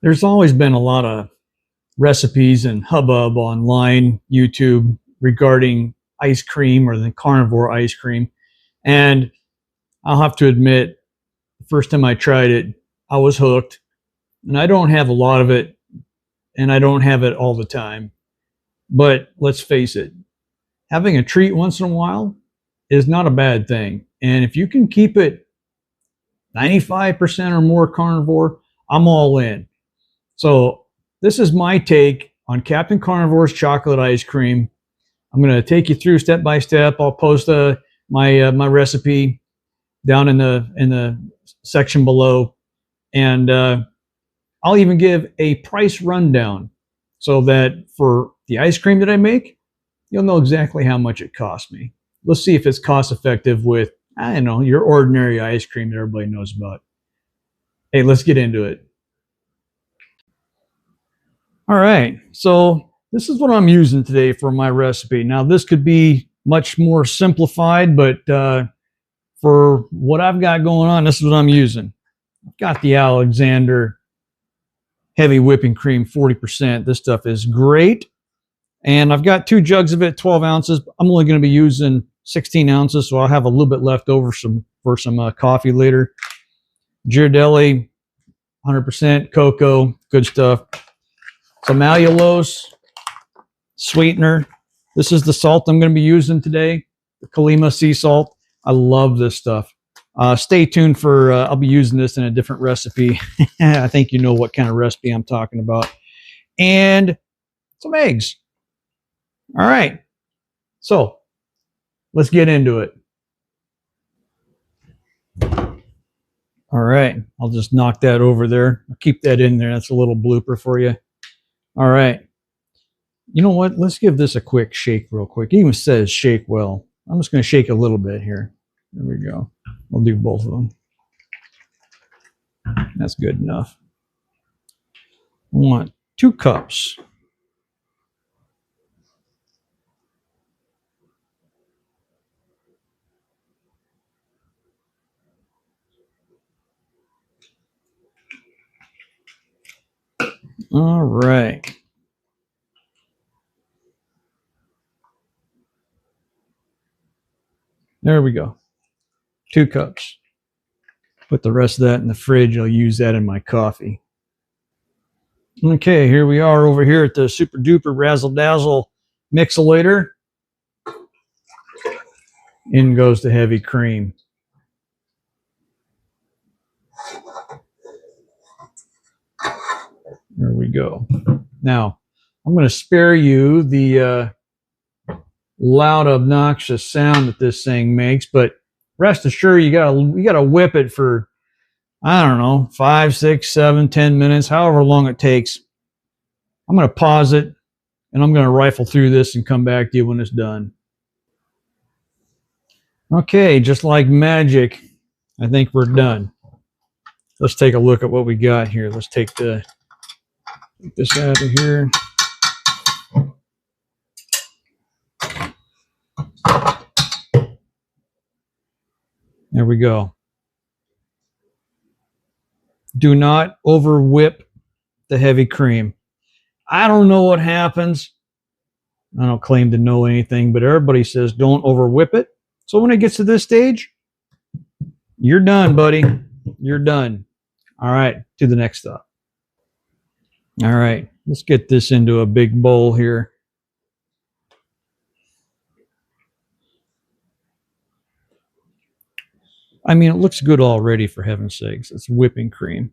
There's always been a lot of recipes and hubbub online, YouTube, regarding ice cream or the carnivore ice cream. And I'll have to admit, the first time I tried it, I was hooked. And I don't have a lot of it, and I don't have it all the time. But let's face it, having a treat once in a while is not a bad thing. And if you can keep it 95% or more carnivore, I'm all in. So this is my take on Captain Carnivore's chocolate ice cream. I'm going to take you through step by step. I'll post my recipe down in the section below, and I'll even give a price rundown so that for the ice cream that I make, you'll know exactly how much it cost me. Let's see if it's cost effective with, I don't know, your ordinary ice cream that everybody knows about. Hey, let's get into it. All right, so this is what I'm using today for my recipe. Now, this could be much more simplified, but for what I've got going on, this is what I'm using. I've got the Alexander heavy whipping cream, 40%. This stuff is great. And I've got 2 jugs of it, 12 ounces. I'm only going to be using 16 ounces, so I'll have a little bit left over for some coffee later. Ghirardelli, 100% cocoa, good stuff. Some allulose, sweetener. This is the salt I'm going to be using today, the Kalima sea salt. I love this stuff. Stay tuned for, I'll be using this in a different recipe. I think you know what kind of recipe I'm talking about. And some eggs. All right. So let's get into it. All right. I'll just knock that over there. I'll keep that in there. That's a little blooper for you. All right. You know what? Let's give this a quick shake real quick. It even says shake well. I'm just going to shake a little bit here. There we go. I'll do both of them. That's good enough. I want 2 cups. All right. There we go. 2 cups. Put the rest of that in the fridge. I'll use that in my coffee. Okay, here we are over here at the Super Duper Razzle Dazzle Mixolator. In goes the heavy cream. There we go. Now, I'm going to spare you the loud, obnoxious sound that this thing makes, but rest assured, you gotta whip it for, I don't know, 5, 6, 7, 10 minutes, however long it takes. I'm going to pause it, and I'm going to rifle through this and come back to you when it's done. Okay, just like magic, I think we're done. Let's take a look at what we got here. Let's take this out of here. There we go. Do not over whip the heavy cream. I don't know what happens. I don't claim to know anything, but everybody says don't over whip it. So when it gets to this stage, you're done, buddy. You're done. All right, to the next step. All right, let's get this into a big bowl here. I mean, it looks good already, for heaven's sakes. It's whipping cream.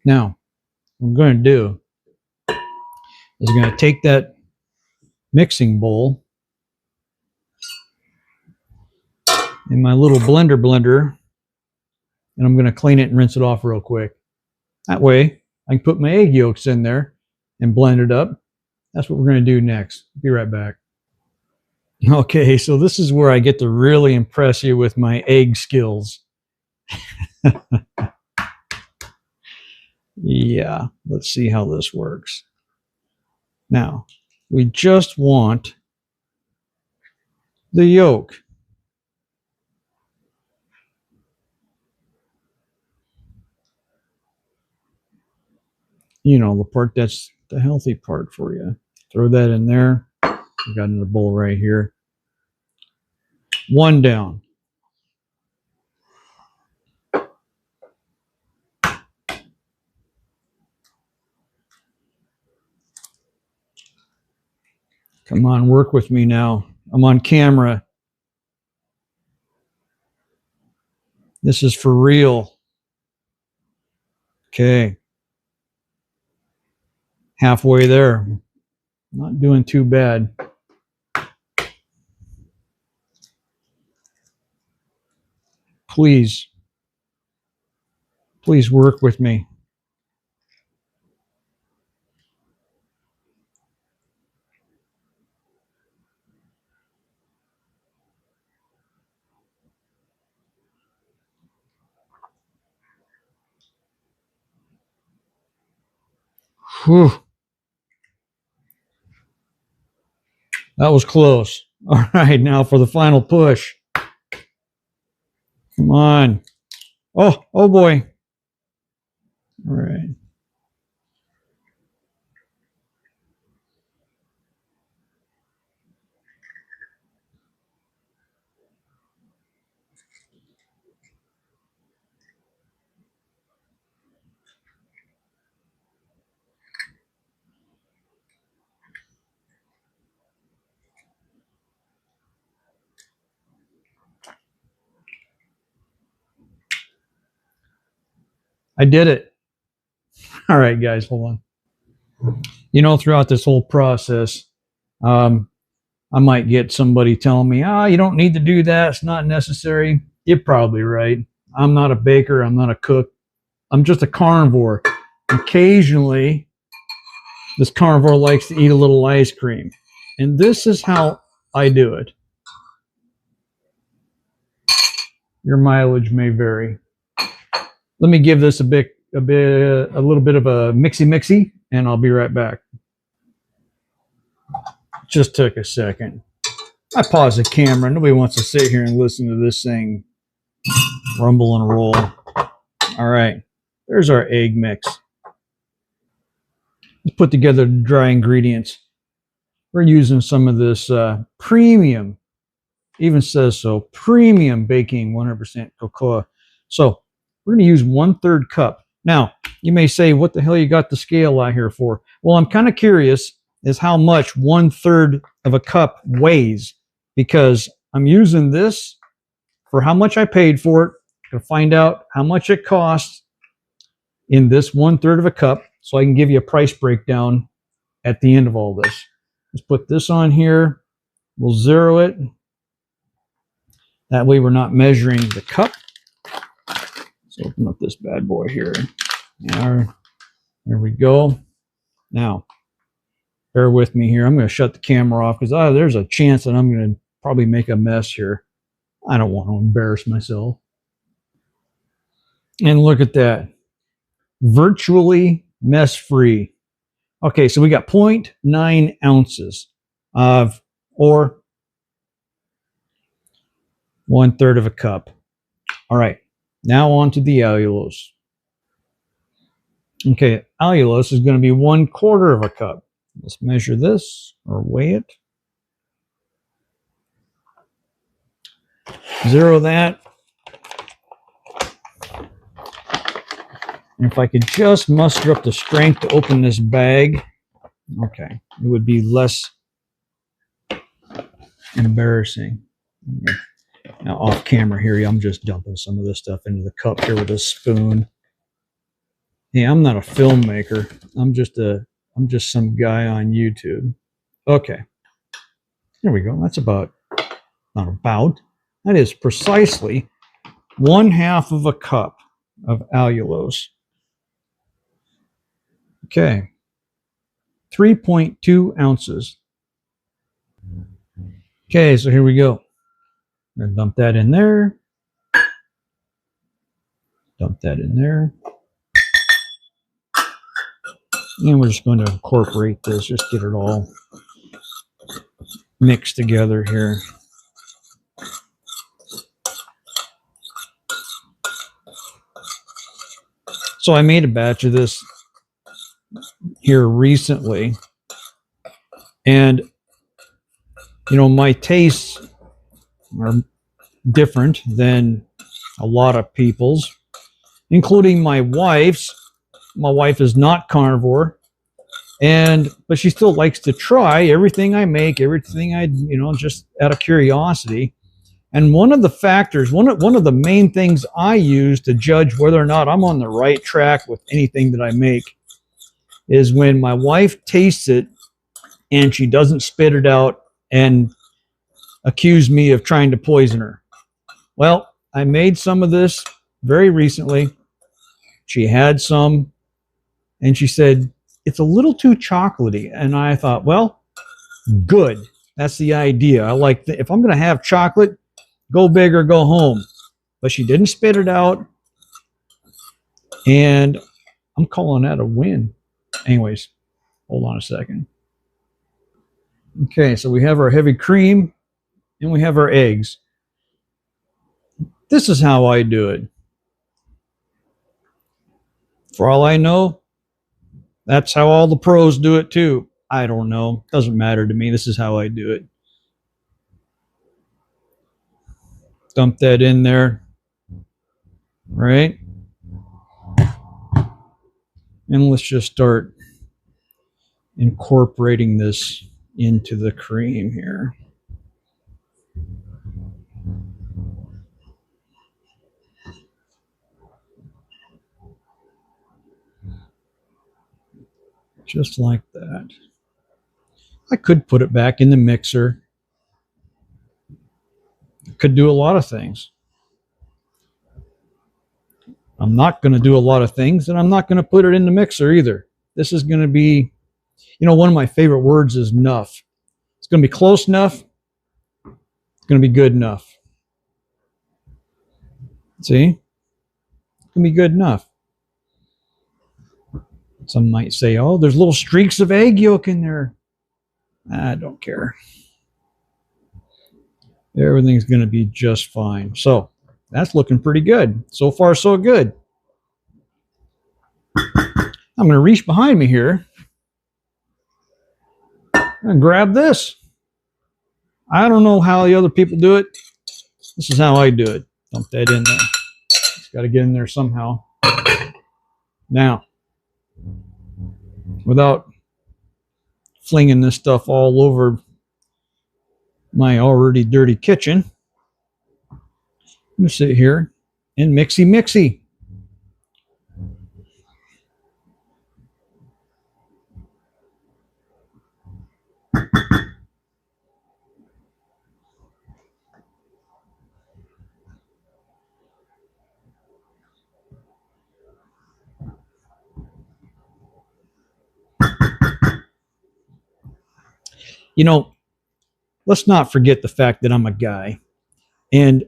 Now, what I'm going to do is I'm going to take that mixing bowl in my little blender, and I'm going to clean it and rinse it off real quick. That way, I can put my egg yolks in there, and blend it up. That's what we're going to do next. Be right back. Okay, so this is where I get to really impress you with my egg skills. Yeah, let's see how this works. Now, we just want the yolk. You know, the part that's the healthy part for you. Throw that in there. We got in the bowl right here. One down. Come on, work with me now. I'm on camera. This is for real. Okay. Halfway there. Not doing too bad. Please work with me. Whew. That was close. All right, now for the final push. Come on. Oh boy. All right. I did it. All right, guys, hold on. You know, throughout this whole process, I might get somebody telling me, you don't need to do that. It's not necessary. You're probably right. I'm not a baker. I'm not a cook. I'm just a carnivore. Occasionally, this carnivore likes to eat a little ice cream. And this is how I do it. Your mileage may vary. Let me give this a little bit of a mixy, and I'll be right back. Just took a second. I paused the camera. Nobody wants to sit here and listen to this thing rumble and roll. All right, there's our egg mix. Let's put together the dry ingredients. We're using some of this premium, even says so, premium baking 100% cocoa. So we're going to use 1/3 cup. Now, you may say, what the hell you got the scale out here for? Well, I'm kind of curious is how much 1/3 of a cup weighs, because I'm using this for how much I paid for it to find out how much it costs in this 1/3 of a cup, so I can give you a price breakdown at the end of all this. Let's put this on here. We'll zero it. That way we're not measuring the cup. Let's open up this bad boy here. There we go. Now, bear with me here. I'm going to shut the camera off because there's a chance that I'm going to probably make a mess here. I don't want to embarrass myself. And look at that. Virtually mess-free. Okay, so we got 0.9 ounces of, or 1/3 of a cup. All right, now on to the allulose. Okay, allulose is going to be 1/4 of a cup. Let's measure this or weigh it. Zero that. And if I could just muster up the strength to open this bag, okay, it would be less embarrassing. Now off camera here, I'm just dumping some of this stuff into the cup here with a spoon. Hey, I'm not a filmmaker. I'm just some guy on YouTube. Okay. There we go. That's about, not about, that is precisely 1/2 of a cup of allulose. Okay. 3.2 ounces. Okay, so here we go. I'm going to dump that in there. Dump that in there. And we're just going to incorporate this, just get it all mixed together here. So I made a batch of this here recently. And, you know, my tastes are different than a lot of people's, including my wife's. My wife is not carnivore, but she still likes to try everything I make, everything I, just out of curiosity. And one of the factors, one of the main things I use to judge whether or not I'm on the right track with anything that I make is when my wife tastes it and she doesn't spit it out and accuse me of trying to poison her. Well, I made some of this very recently. She had some and she said, it's a little too chocolatey. And I thought, well, good. That's the idea. I like if I'm going to have chocolate, go big or go home. But she didn't spit it out. And I'm calling that a win. Anyways, hold on a second. Okay, so we have our heavy cream and we have our eggs. This is how I do it. For all I know, that's how all the pros do it too. I don't know. Doesn't matter to me. This is how I do it. Dump that in there. Right? And let's just start incorporating this into the cream here. Just like that. I could put it back in the mixer. Could do a lot of things. I'm not going to do a lot of things, and I'm not going to put it in the mixer either. This is going to be, one of my favorite words is enough. It's going to be close enough. It's going to be good enough. See? It's going to be good enough. Some might say, oh, there's little streaks of egg yolk in there. I don't care. Everything's going to be just fine. So that's looking pretty good. So far, so good. I'm going to reach behind me here and grab this. I don't know how the other people do it. This is how I do it. Dump that in there. It's got to get in there somehow. Now, without flinging this stuff all over my already dirty kitchen, I'm going to sit here and mixy. Let's not forget the fact that I'm a guy. And a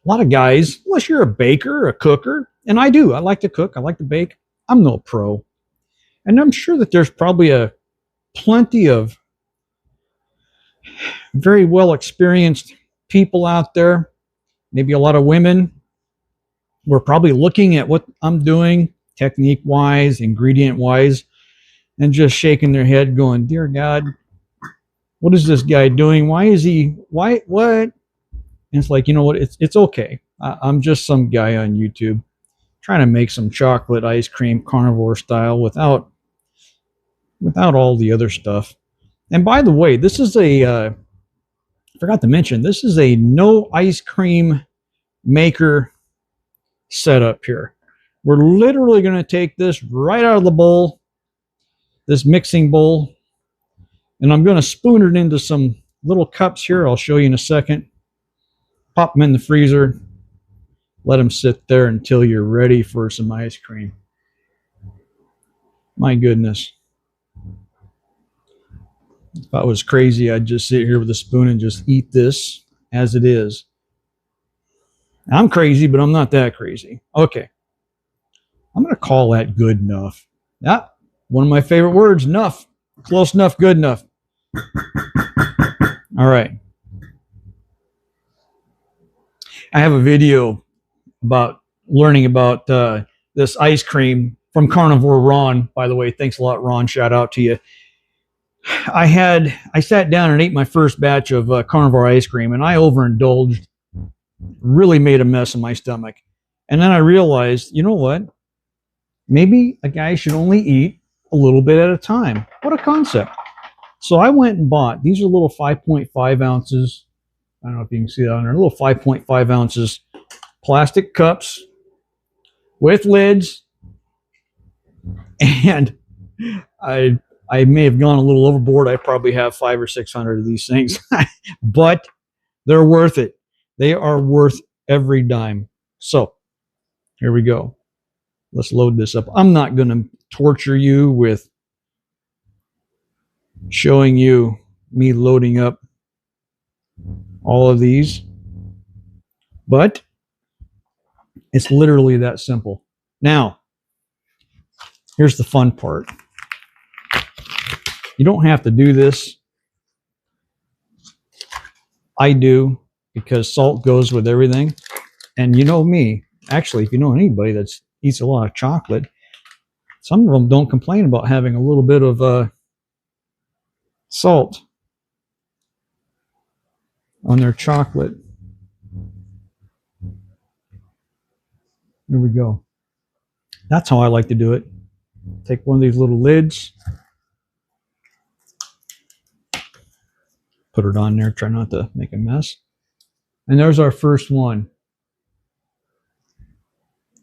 lot of guys, unless you're a baker or a cooker, and I do, I like to cook, I like to bake, I'm no pro. And I'm sure that there's probably plenty of very well experienced people out there, maybe a lot of women, who are probably looking at what I'm doing, technique-wise, ingredient-wise, and just shaking their head going, dear God, what is this guy doing? What? And it's like, you know what? It's okay. I'm just some guy on YouTube trying to make some chocolate ice cream carnivore style without all the other stuff. And by the way, this is I forgot to mention, this is a no ice cream maker setup here. We're literally going to take this right out of the bowl, this mixing bowl, and I'm going to spoon it into some little cups here. I'll show you in a second. Pop them in the freezer. Let them sit there until you're ready for some ice cream. My goodness. If I was crazy, I'd just sit here with a spoon and just eat this as it is. I'm crazy, but I'm not that crazy. Okay. I'm going to call that good enough. Yeah. One of my favorite words, enough. Close enough, good enough. All right. I have a video about learning about this ice cream from Carnivore Ron, by the way. Thanks a lot, Ron. Shout out to you. I sat down and ate my first batch of carnivore ice cream, and I overindulged, really made a mess in my stomach. And then I realized, you know what? Maybe a guy should only eat a little bit at a time. What a concept. So I went and bought, these are little 5.5 ounces. I don't know if you can see that on there, little 5.5 ounces plastic cups with lids. And I may have gone a little overboard. I probably have 500 or 600 of these things, but they're worth it. They are worth every dime. So here we go. Let's load this up. I'm not going to torture you with showing you me loading up all of these, but it's literally that simple. Now, here's the fun part. You don't have to do this. I do, because salt goes with everything. And you know me, actually, if you know anybody that eats a lot of chocolate, some of them don't complain about having a little bit of salt on their chocolate. Here we go. That's how I like to do it. Take one of these little lids, put it on there, try not to make a mess. And there's our first one.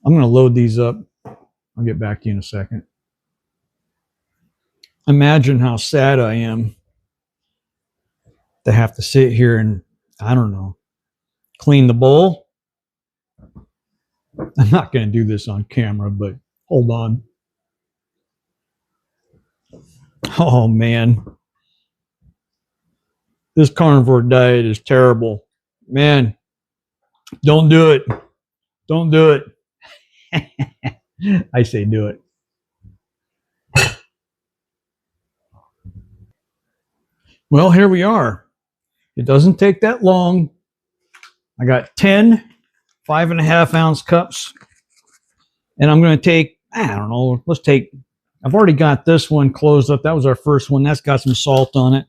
I'm going to load these up. I'll get back to you in a second. Imagine how sad I am to have to sit here and, I don't know, clean the bowl. I'm not going to do this on camera, but hold on. Oh, man. This carnivore diet is terrible. Man, don't do it. Don't do it. I say do it. Well, here we are. It doesn't take that long. I got 10 5.5 ounce cups. And I'm going to take, I don't know, I've already got this one closed up. That was our first one. That's got some salt on it.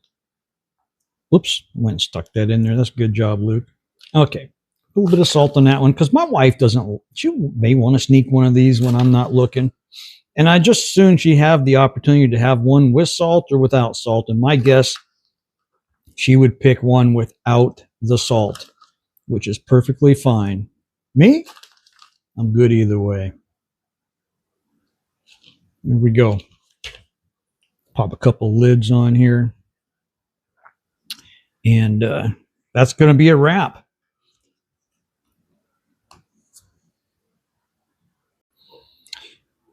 Whoops, went and stuck that in there. That's a good job, Luke. Okay, a little bit of salt on that one, because my wife she may want to sneak one of these when I'm not looking. And I just as soon she have the opportunity to have one with salt or without salt. And my guess, she would pick one without the salt, which is perfectly fine. Me? I'm good either way. Here we go. Pop a couple lids on here. And that's going to be a wrap.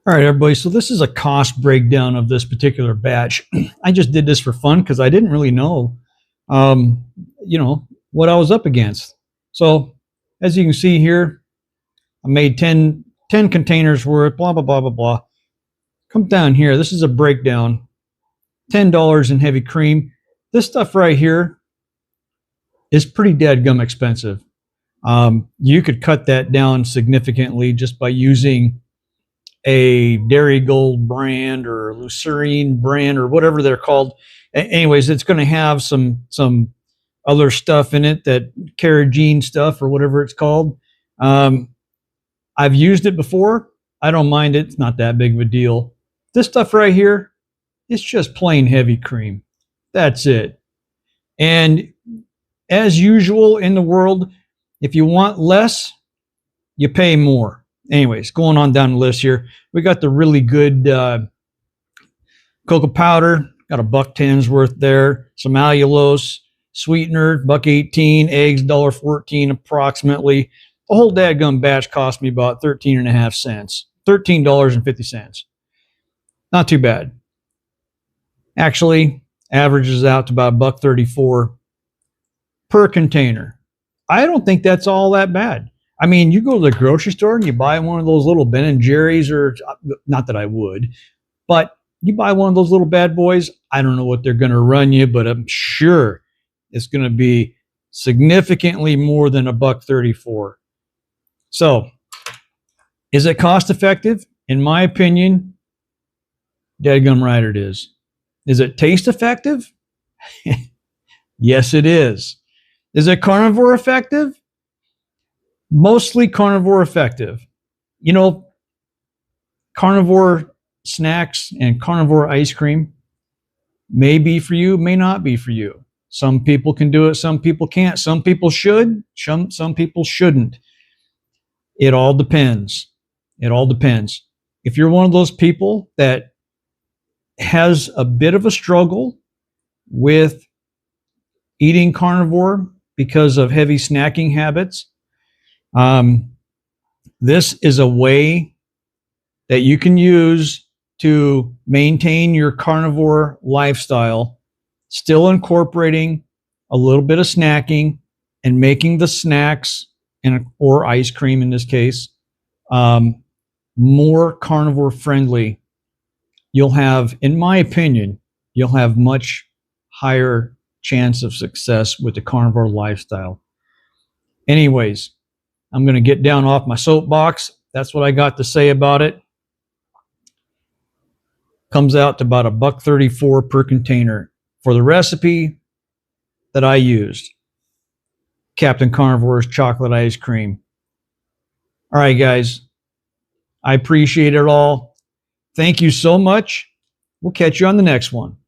All right, everybody. So this is a cost breakdown of this particular batch. I just did this for fun because I didn't really know, what I was up against. So as you can see here, I made 10 containers worth, blah, blah, blah, blah, blah. Come down here. This is a breakdown. $10 in heavy cream. This stuff right here is pretty dadgum expensive. You could cut that down significantly just by using a Dairy Gold brand or Lucerne brand or whatever they're called. Anyways, it's going to have some other stuff in it, that carrageenan stuff or whatever it's called. I've used it before. I don't mind it. It's not that big of a deal. This stuff right here, it's just plain heavy cream. That's it. And as usual in the world, if you want less, you pay more. Anyways, going on down the list here, we got the really good cocoa powder, got $1.10's worth there, some allulose, sweetener, $1.18, eggs, $1.14 approximately. The whole dadgum batch cost me about 13.5 cents, $13.50. Not too bad. Actually, averages out to about $1.34 per container. I don't think that's all that bad. I mean, you go to the grocery store and you buy one of those little Ben and Jerry's, or not that I would, but you buy one of those little bad boys. I don't know what they're going to run you, but I'm sure it's going to be significantly more than $1.34. So, is it cost effective? In my opinion, dadgum right it is. Is it taste effective? Yes, it is. Is it carnivore effective? Mostly carnivore effective. You know, carnivore snacks and carnivore ice cream may be for you, may not be for you. Some people can do it, some people can't. Some people should, some people shouldn't. It all depends. It all depends. If you're one of those people that has a bit of a struggle with eating carnivore because of heavy snacking habits, this is a way that you can use to maintain your carnivore lifestyle, still incorporating a little bit of snacking and making the snacks or ice cream in this case more carnivore friendly. You'll have, in my opinion, you'll have much higher chance of success with the carnivore lifestyle. Anyways, I'm going to get down off my soapbox. That's what I got to say about it. Comes out to about $1.34 per container for the recipe that I used. Captain Carnivore's chocolate ice cream. All right, guys. I appreciate it all. Thank you so much. We'll catch you on the next one.